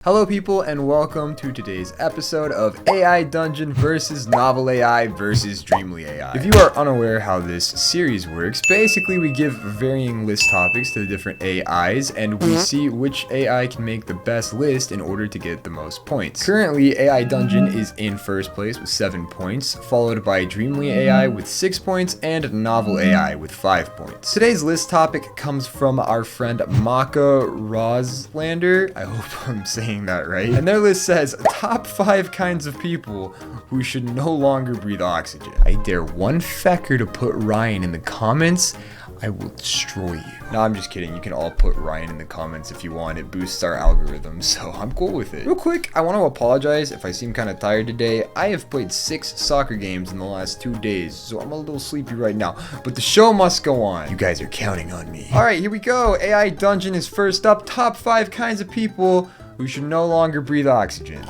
Hello people and welcome to today's episode of AI Dungeon versus Novel AI versus Dreamly AI. If you are unaware how this series works, basically we give varying list topics to the different AIs and we see which AI can make the best list in order to get the most points. Currently, AI Dungeon is in first place with 7 points, followed by Dreamly AI with 6 points and Novel AI with 5 points. Today's list topic comes from our friend Maka Roslander. I hope I'm saying that right. And their list says top 5 kinds of people who should no longer breathe oxygen. I dare one fecker to put Ryan in the comments. I will destroy you. No, I'm just kidding. You can all put Ryan in the comments if you want. It boosts our algorithm, so I'm cool with it. Real quick, I want to apologize if I seem kind of tired today. I have played 6 soccer games in the last 2 days, so I'm a little sleepy right now. But the show must go on. You guys are counting on me. All right, here we go. AI Dungeon is first up. Top 5 kinds of people who should no longer breathe oxygen.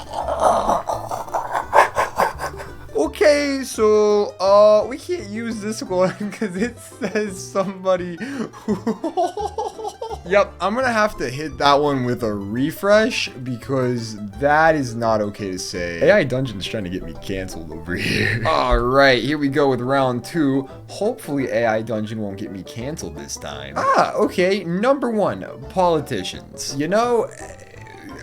Okay, so, we can't use this one because it says somebody who... Yep, I'm gonna have to hit that one with a refresh because that is not okay to say. AI Dungeon's trying to get me canceled over here. Alright, here we go with round 2. Hopefully AI Dungeon won't get me canceled this time. Okay, number 1, politicians. You know,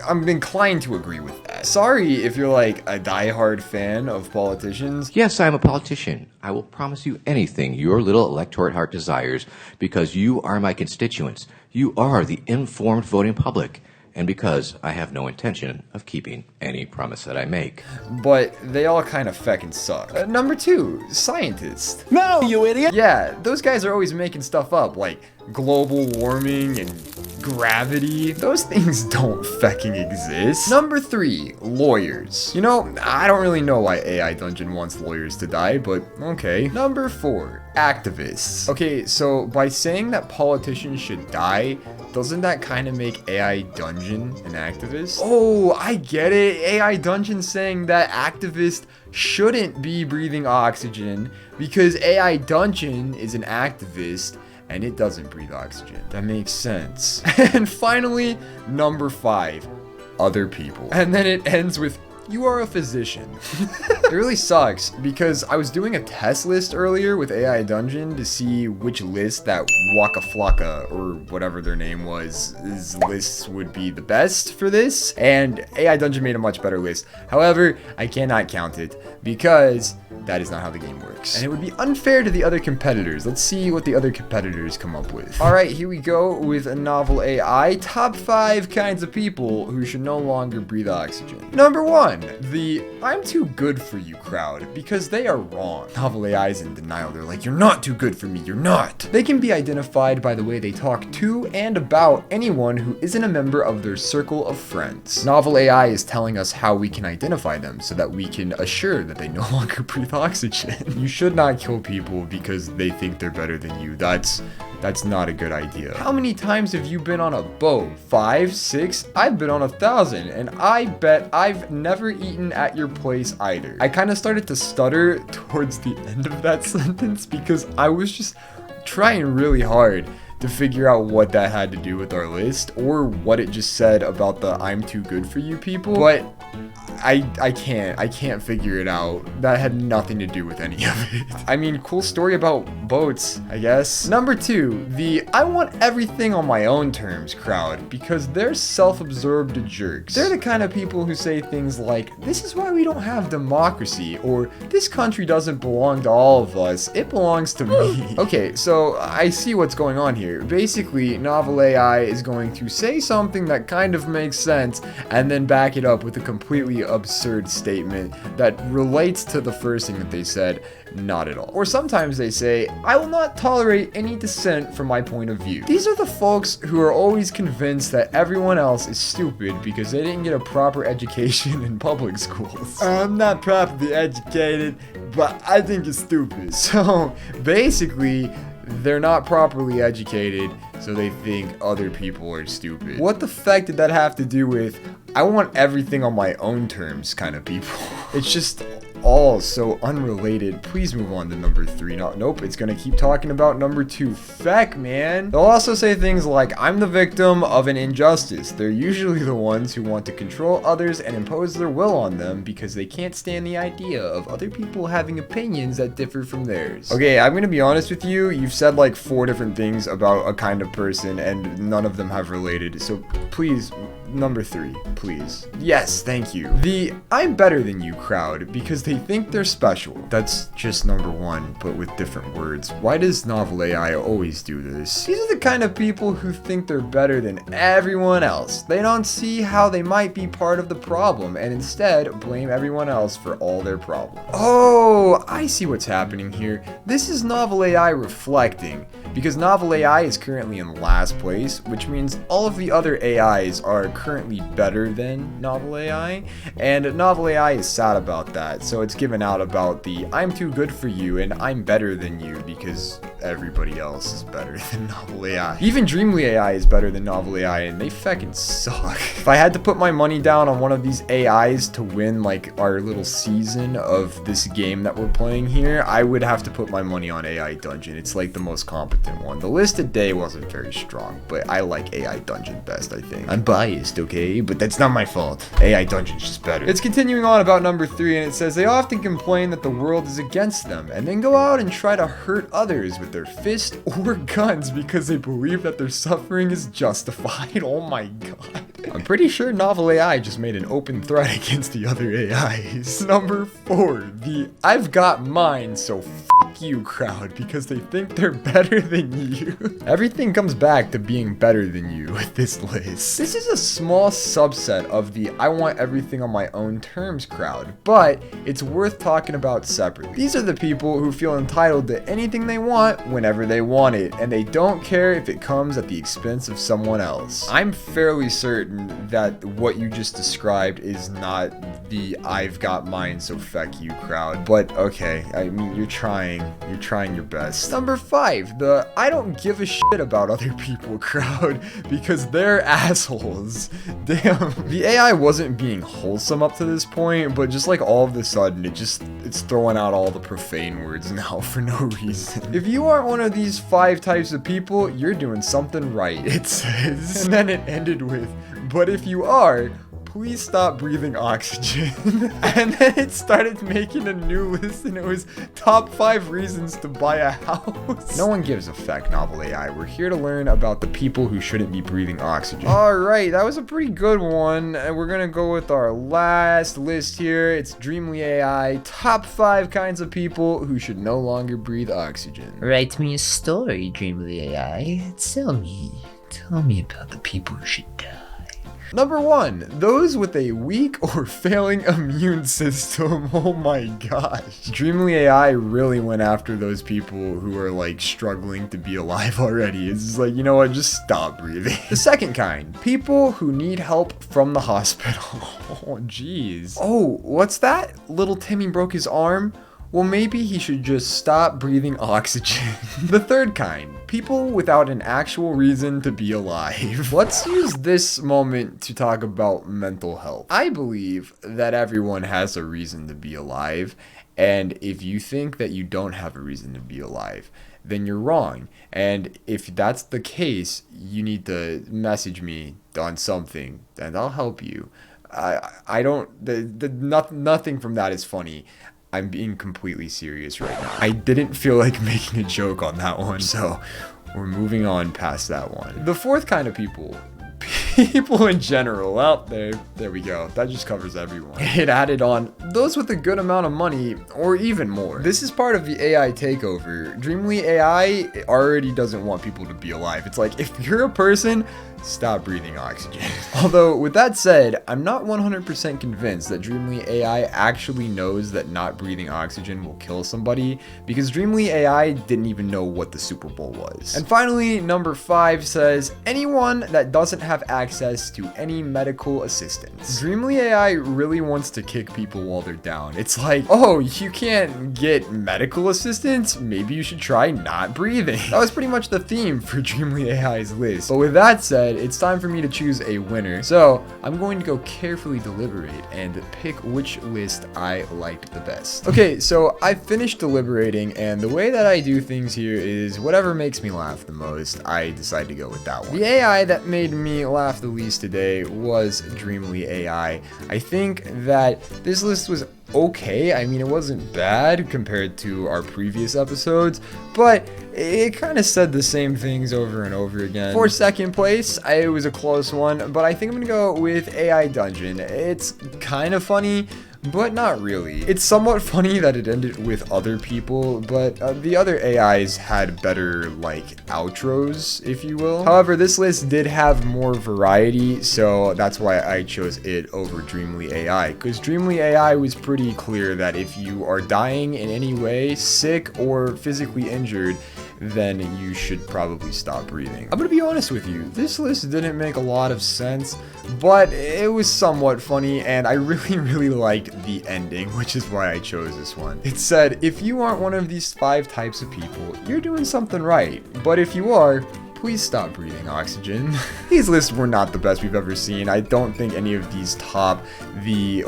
I'm inclined to agree with that. Sorry if you're like a diehard fan of politicians. Yes, I'm a politician. I will promise you anything your little electorate heart desires because you are my constituents. You are the informed voting public. And because I have no intention of keeping any promise that I make. But they all kind of feckin' suck. Number 2, scientists. No, you idiot! Yeah, those guys are always making stuff up, like global warming and gravity. Those things don't fecking exist. Number 3, lawyers. You know, I don't really know why AI Dungeon wants lawyers to die, but okay. Number 4, activists. Okay, so by saying that politicians should die, doesn't that kind of make AI Dungeon an activist? Oh, I get it. AI Dungeon saying that activists shouldn't be breathing oxygen because AI Dungeon is an activist and it doesn't breathe oxygen. That makes sense. And finally, number 5, other people. And then it ends with, you are a physician. It really sucks because I was doing a test list earlier with AI Dungeon to see which list that Waka Flocka or whatever their name was, his lists would be the best for this. And AI Dungeon made a much better list. However, I cannot count it because that is not how the game works. And it would be unfair to the other competitors. Let's see what the other competitors come up with. All right, here we go with a Novel AI. Top 5 kinds of people who should no longer breathe oxygen. Number 1, the I'm too good for you crowd, because they are wrong. Novel AI is in denial. They're like, you're not too good for me, you're not. They can be identified by the way they talk to and about anyone who isn't a member of their circle of friends. Novel AI is telling us how we can identify them so that we can assure that they no longer breathe oxygen. You should not kill people because they think they're better than you. That's not a good idea. How many times have you been on a boat? 5, 6? I've been on 1,000, and I bet I've never eaten at your place either. I kind of started to stutter towards the end of that sentence because I was just trying really hard to figure out what that had to do with our list or what it just said about the I'm too good for you people, but I can't figure it out. That had nothing to do with any of it. I mean, cool story about boats, I guess. Number 2, the I want everything on my own terms crowd, because they're self-absorbed jerks. They're the kind of people who say things like, this is why we don't have democracy, or this country doesn't belong to all of us, it belongs to me. Okay, so I see what's going on here. Basically, Novel AI is going to say something that kind of makes sense and then back it up with a completely absurd statement that relates to the first thing that they said, not at all. Or sometimes they say, I will not tolerate any dissent from my point of view. These are the folks who are always convinced that everyone else is stupid because they didn't get a proper education in public schools. I'm not properly educated, but I think it's stupid. So basically, they're not properly educated, so they think other people are stupid. What the fuck did that have to do with I want everything on my own terms kind of people? It's just all so unrelated. Please move on to number 3. No, nope, it's gonna keep talking about number 2. Feck, man. They'll also say things like, I'm the victim of an injustice. They're usually the ones who want to control others and impose their will on them because they can't stand the idea of other people having opinions that differ from theirs. Okay, I'm gonna be honest with you. You've said like 4 different things about a kind of person and none of them have related. So please, number 3, please. Yes, thank you. The I'm better than you crowd because they think they're special. That's just number 1, but with different words. Why does novel AI always do this? These are the kind of people who think they're better than everyone else. They don't see how they might be part of the problem and instead blame everyone else for all their problems. Oh, I see what's happening here. This is novel AI reflecting because novel AI is currently in last place, which means all of the other AIs are currently better than novel AI, and novel AI is sad about that, so it's given out about the I'm too good for you and I'm better than you because everybody else is better than novel AI. Even Dreamly AI is better than novel AI and they feckin' suck. If I had to put my money down on one of these AIs to win like our little season of this game that we're playing here, I would have to put my money on AI Dungeon. It's like the most competent one. The list today wasn't very strong, but I like AI Dungeon best, I think. I'm biased, okay? But that's not my fault. AI Dungeon's just better. It's continuing on about number 3, and it says they often complain that the world is against them, and then go out and try to hurt others with their fist or guns because they believe that their suffering is justified. Oh my god. I'm pretty sure novel AI just made an open threat against the other AIs. Number 4, the I've got mine, so f you crowd because they think they're better than you. Everything comes back to being better than you with this list. This is a small subset of the I want everything on my own terms crowd, but it's worth talking about separately. These are the people who feel entitled to anything they want whenever they want it, and they don't care if it comes at the expense of someone else. I'm fairly certain that what you just described is not the I've got mine so feck you crowd, but okay, I mean you're trying your best. Number 5, the I don't give a shit about other people crowd because they're assholes. Damn. The AI wasn't being wholesome up to this point, but just like all of a sudden it's throwing out all the profane words now for no reason. If you aren't one of these 5 types of people, you're doing something right, it says. And then it ended with, but if you are, please stop breathing oxygen. And then it started making a new list and it was top 5 reasons to buy a house. No one gives a feck, novel AI. We're here to learn about the people who shouldn't be breathing oxygen. Alright, that was a pretty good one. And we're gonna go with our last list here. It's Dreamly AI, top 5 kinds of people who should no longer breathe oxygen. Write me a story, Dreamly AI. Tell me about the people who should die. Number 1, those with a weak or failing immune system. Oh my gosh. Dreamly AI really went after those people who are like struggling to be alive already. It's just like, you know what, just stop breathing. The second kind, people who need help from the hospital. Oh jeez. Oh, what's that? Little Timmy broke his arm? Well, maybe he should just stop breathing oxygen. The third kind, people without an actual reason to be alive. Let's use this moment to talk about mental health. I believe that everyone has a reason to be alive, and if you think that you don't have a reason to be alive, then you're wrong. And if that's the case, you need to message me on something, and I'll help you. I don't, nothing from that is funny. I'm being completely serious right now. I didn't feel like making a joke on that one, so we're moving on past that one. The fourth kind of people in general. Well, there we go. That just covers everyone. It added on those with a good amount of money or even more. This is part of the AI takeover. Dreamly AI already doesn't want people to be alive. It's like, if you're a person, stop breathing oxygen. Although, with that said, I'm not 100% convinced that Dreamly AI actually knows that not breathing oxygen will kill somebody, because Dreamly AI didn't even know what the Super Bowl was. And finally, number 5 says, anyone that doesn't have access access to any medical assistance. Dreamly AI really wants to kick people while they're down. It's like, oh, you can't get medical assistance? Maybe you should try not breathing. That was pretty much the theme for Dreamly AI's list. But with that said, it's time for me to choose a winner. So I'm going to go carefully deliberate and pick which list I liked the best. Okay, so I finished deliberating, and the way that I do things here is whatever makes me laugh the most, I decide to go with that one. The AI that made me laugh the least today was Dreamly AI. I think that this list was okay. I mean, it wasn't bad compared to our previous episodes, but it kind of said the same things over and over again. For second place, it was a close one, but I think I'm gonna go with AI Dungeon. It's kind of funny, but not really. It's somewhat funny that it ended with other people, but the other AIs had better, like, outros, if you will. However, this list did have more variety, so that's why I chose it over Dreamly AI, because Dreamly AI was pretty clear that if you are dying in any way, sick or physically injured, then you should probably stop breathing. I'm gonna be honest with you, this list didn't make a lot of sense, but it was somewhat funny, and I really liked the ending, which is why I chose this one. It said, if you aren't one of these 5 types of people, you're doing something right, but if you are, please stop breathing oxygen. These lists were not the best we've ever seen. I don't think any of these top the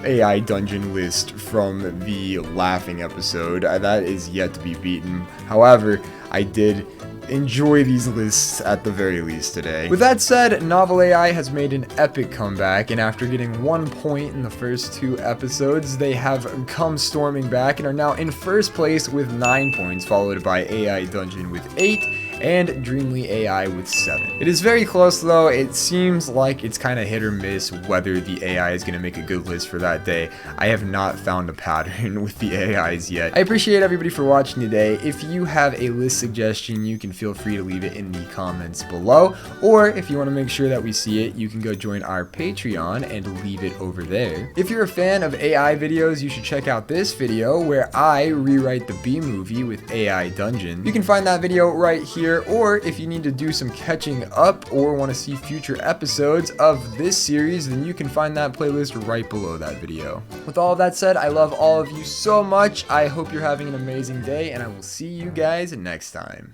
AI Dungeon list from the laughing episode. That is yet to be beaten. However, I did enjoy these lists at the very least today. With that said, Novel AI has made an epic comeback, and after getting 1 point in the first 2 episodes, they have come storming back and are now in first place with 9 points, followed by AI Dungeon with 8, and Dreamly AI with 7. It is very close though. It seems like it's kind of hit or miss whether the AI is going to make a good list for that day. I have not found a pattern with the AIs yet. I appreciate everybody for watching today. If you have a list suggestion, you can feel free to leave it in the comments below, or if you want to make sure that we see it, you can go join our Patreon and leave it over there. If you're a fan of AI videos, you should check out this video where I rewrite the B movie with AI Dungeon. You can find that video right here, or if you need to do some catching up or want to see future episodes of this series, then you can find that playlist right below that video. With all of that said, I love all of you so much. I hope you're having an amazing day, and I will see you guys next time.